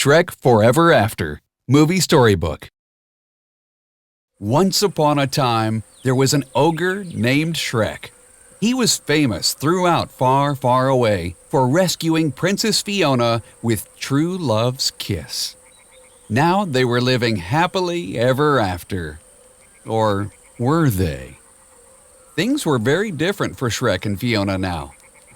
Shrek Forever After, Movie Storybook. Once upon a time, there was an ogre named Shrek. He was famous throughout far, far away for rescuing Princess Fiona with true love's kiss. Now they were living happily ever after. Or were they? Things were very different for Shrek and Fiona now.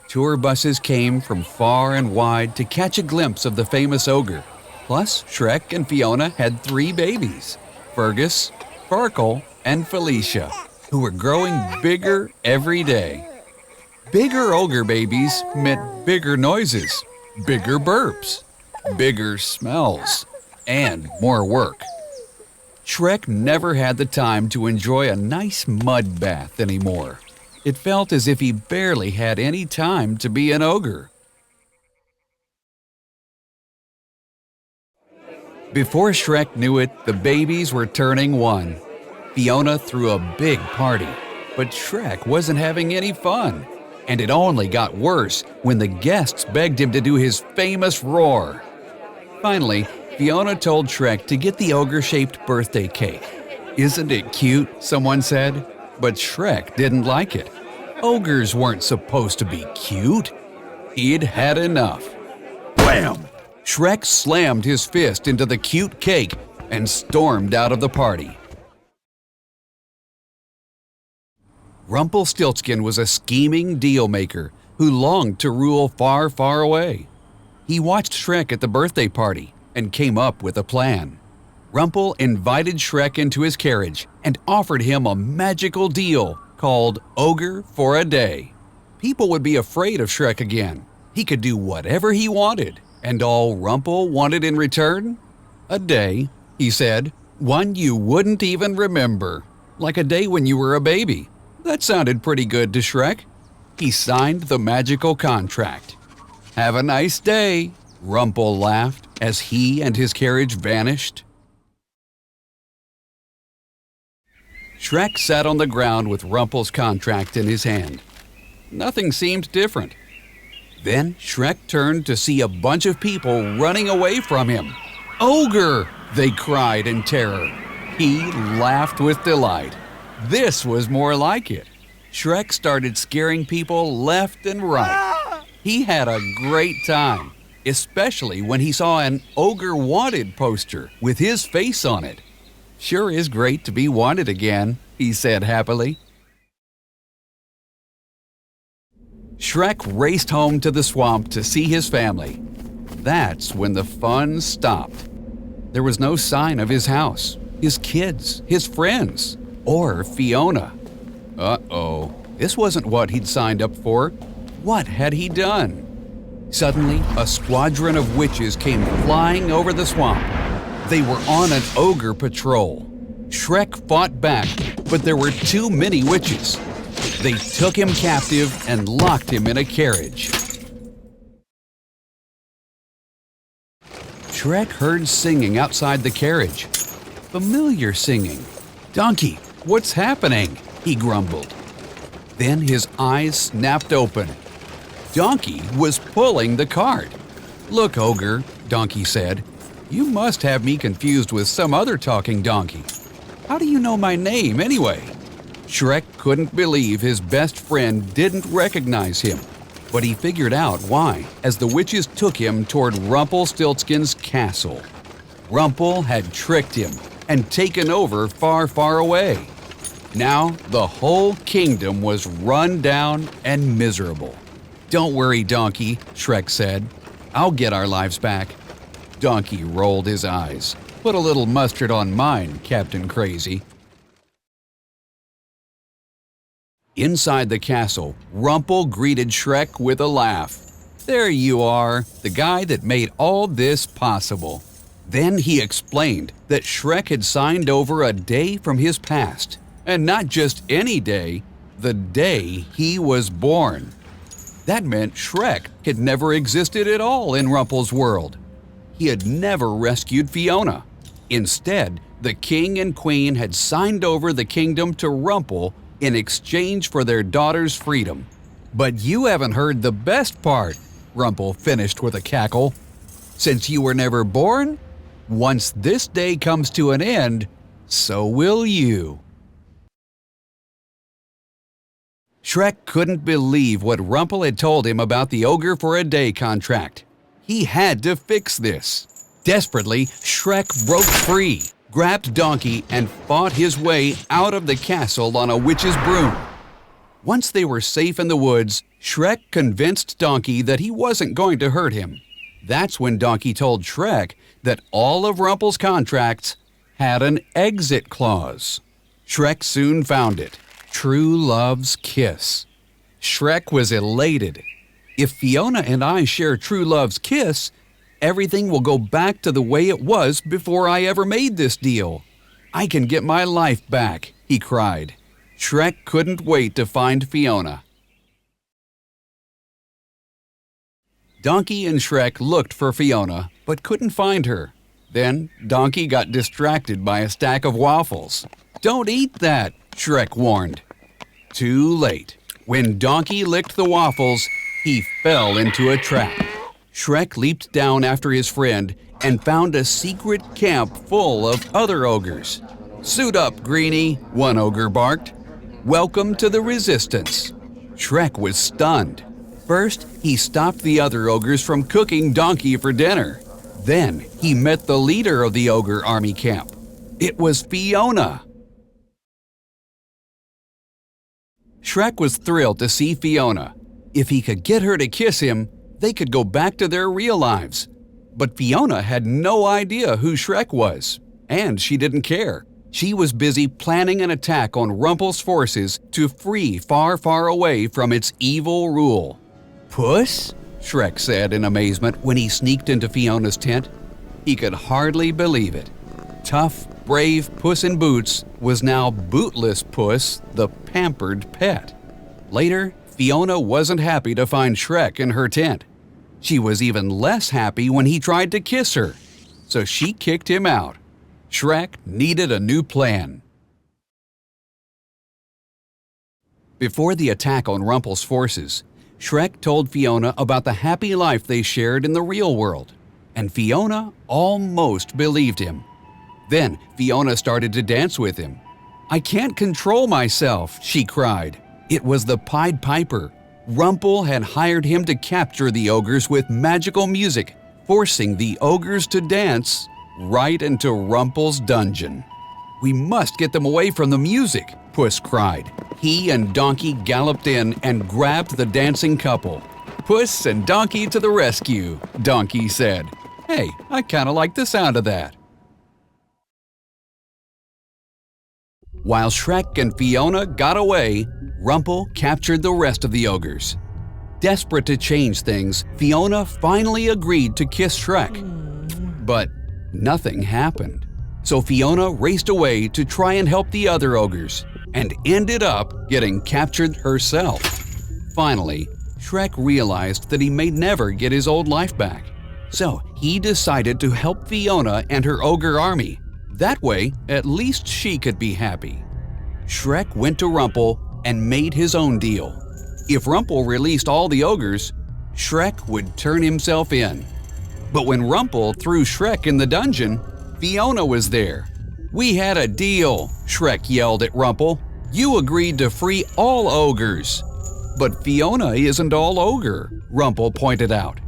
Tour buses came from far and wide to catch a glimpse of the famous ogre. Plus, Shrek and Fiona had 3 babies, Fergus, Farkle, and Felicia, who were growing bigger every day. Bigger ogre babies meant bigger noises, bigger burps, bigger smells, and more work. Shrek never had the time to enjoy a nice mud bath anymore. It felt as if he barely had any time to be an ogre. Before Shrek knew it, the babies were turning 1. Fiona threw a big party, but Shrek wasn't having any fun. And it only got worse when the guests begged him to do his famous roar. Finally, Fiona told Shrek to get the ogre-shaped birthday cake. "Isn't it cute?" someone said. But Shrek didn't like it. Ogres weren't supposed to be cute. He'd had enough. Wham! Shrek slammed his fist into the cute cake and stormed out of the party. Rumpelstiltskin was a scheming deal-maker who longed to rule far, far away. He watched Shrek at the birthday party and came up with a plan. Rumple invited Shrek into his carriage and offered him a magical deal called Ogre for a Day. People would be afraid of Shrek again. He could do whatever he wanted, and all Rumple wanted in return? A day, he said, one you wouldn't even remember, like a day when you were a baby. That sounded pretty good to Shrek. He signed the magical contract. "Have a nice day," Rumple laughed as he and his carriage vanished. Shrek sat on the ground with Rumple's contract in his hand. Nothing seemed different. Then Shrek turned to see a bunch of people running away from him. "Ogre!" they cried in terror. He laughed with delight. This was more like it. Shrek started scaring people left and right. He had a great time, especially when he saw an Ogre Wanted poster with his face on it. "Sure is great to be wanted again," he said happily. Shrek raced home to the swamp to see his family. That's when the fun stopped. There was no sign of his house, his kids, his friends, or Fiona. Uh-oh, this wasn't what he'd signed up for. What had he done? Suddenly, a squadron of witches came flying over the swamp. They were on an ogre patrol. Shrek fought back, but there were too many witches. They took him captive and locked him in a carriage. Shrek heard singing outside the carriage. Familiar singing. "Donkey, what's happening?" he grumbled. Then his eyes snapped open. Donkey was pulling the cart. "Look, Ogre," Donkey said, "you must have me confused with some other talking donkey. How do you know my name anyway?" Shrek couldn't believe his best friend didn't recognize him, but he figured out why as the witches took him toward Rumpelstiltskin's castle. Rumple had tricked him and taken over far, far away. Now the whole kingdom was run down and miserable. "Don't worry, Donkey," Shrek said. "I'll get our lives back." Donkey rolled his eyes. "Put a little mustard on mine, Captain Crazy." Inside the castle, Rumple greeted Shrek with a laugh. "There you are, the guy that made all this possible." Then he explained that Shrek had signed over a day from his past, and not just any day, the day he was born. That meant Shrek had never existed at all in Rumple's world. He had never rescued Fiona. Instead, the king and queen had signed over the kingdom to Rumple in exchange for their daughter's freedom. "But you haven't heard the best part," Rumple finished with a cackle. Since you were never born, once this day comes to an end, so will you." Shrek couldn't believe what Rumple had told him about the ogre for a day contract. He had to fix this. Desperately, Shrek broke free, grabbed Donkey, and fought his way out of the castle on a witch's broom. Once they were safe in the woods, Shrek convinced Donkey that he wasn't going to hurt him. That's when Donkey told Shrek that all of Rumple's contracts had an exit clause. Shrek soon found it: True Love's Kiss. Shrek was elated. If Fiona and I share True Love's Kiss, everything will go back to the way it was before I ever made this deal. I can get my life back, he cried. Shrek couldn't wait to find Fiona. Donkey and Shrek looked for Fiona, but couldn't find her. Then Donkey got distracted by a stack of waffles. "Don't eat that," Shrek warned. Too late. When Donkey licked the waffles, he fell into a trap. Shrek leaped down after his friend and found a secret camp full of other ogres. "Suit up, Greenie," one ogre barked. "Welcome to the Resistance." Shrek was stunned. First, he stopped the other ogres from cooking Donkey for dinner. Then, he met the leader of the ogre army camp. It was Fiona. Shrek was thrilled to see Fiona. If he could get her to kiss him, they could go back to their real lives. But Fiona had no idea who Shrek was, and she didn't care. She was busy planning an attack on Rumple's forces to free Far, Far Away from its evil rule. "Puss?" Shrek said in amazement when he sneaked into Fiona's tent. He could hardly believe it. Tough, brave Puss in Boots was now Bootless Puss, the pampered pet. Later, Fiona wasn't happy to find Shrek in her tent. She was even less happy when he tried to kiss her, so she kicked him out. Shrek needed a new plan. Before the attack on Rumple's forces, Shrek told Fiona about the happy life they shared in the real world, and Fiona almost believed him. Then Fiona started to dance with him. "I can't control myself," she cried. It was the Pied Piper. Rumple had hired him to capture the ogres with magical music, forcing the ogres to dance right into Rumple's dungeon. "We must get them away from the music," Puss cried. He and Donkey galloped in and grabbed the dancing couple. "Puss and Donkey to the rescue," Donkey said. "Hey, I kinda like the sound of that." While Shrek and Fiona got away, Rumple captured the rest of the ogres. Desperate to change things, Fiona finally agreed to kiss Shrek. But nothing happened. So Fiona raced away to try and help the other ogres, and ended up getting captured herself. Finally, Shrek realized that he may never get his old life back. So he decided to help Fiona and her ogre army. That way, at least she could be happy. Shrek went to Rumple and made his own deal. If Rumple released all the ogres, Shrek would turn himself in. But when Rumple threw Shrek in the dungeon, Fiona was there. "We had a deal," Shrek yelled at Rumple. "You agreed to free all ogres." "But Fiona isn't all ogre," Rumple pointed out.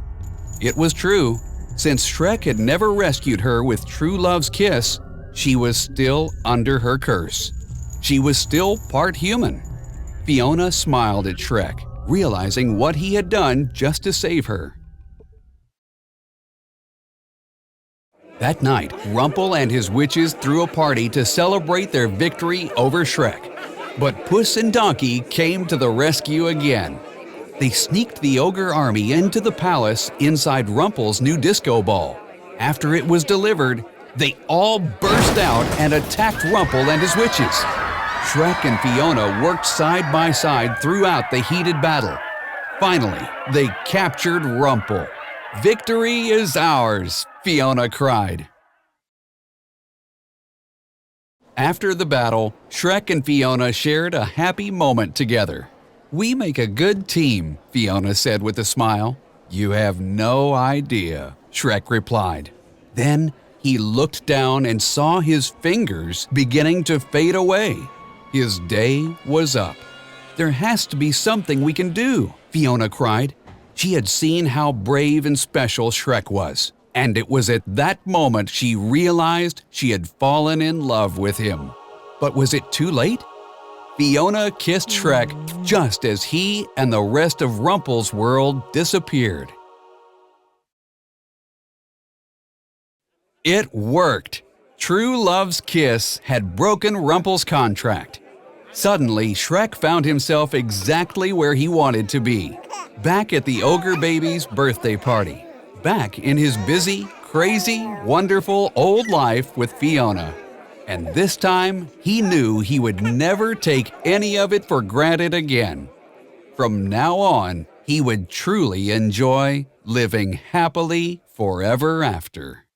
It was true. Since Shrek had never rescued her with True Love's Kiss, she was still under her curse. She was still part human. Fiona smiled at Shrek, realizing what he had done just to save her. That night, Rumple and his witches threw a party to celebrate their victory over Shrek. But Puss and Donkey came to the rescue again. They sneaked the ogre army into the palace inside Rumple's new disco ball. After it was delivered, they all burst out and attacked Rumple and his witches. Shrek and Fiona worked side by side throughout the heated battle. Finally, they captured Rumple. "Victory is ours," Fiona cried. After the battle, Shrek and Fiona shared a happy moment together. "We make a good team," Fiona said with a smile. "You have no idea." Shrek replied. Then he looked down and saw his fingers beginning to fade away. His day was up. There has to be something we can do, Fiona cried. She had seen how brave and special Shrek was, and it was at that moment she realized she had fallen in love with him. But was it too late? Fiona kissed Shrek just as he and the rest of Rumple's world disappeared. It worked! True love's kiss had broken Rumple's contract. Suddenly, Shrek found himself exactly where he wanted to be, back at the ogre baby's birthday party, back in his busy, crazy, wonderful old life with Fiona. And this time, he knew he would never take any of it for granted again. From now on, he would truly enjoy living happily forever after.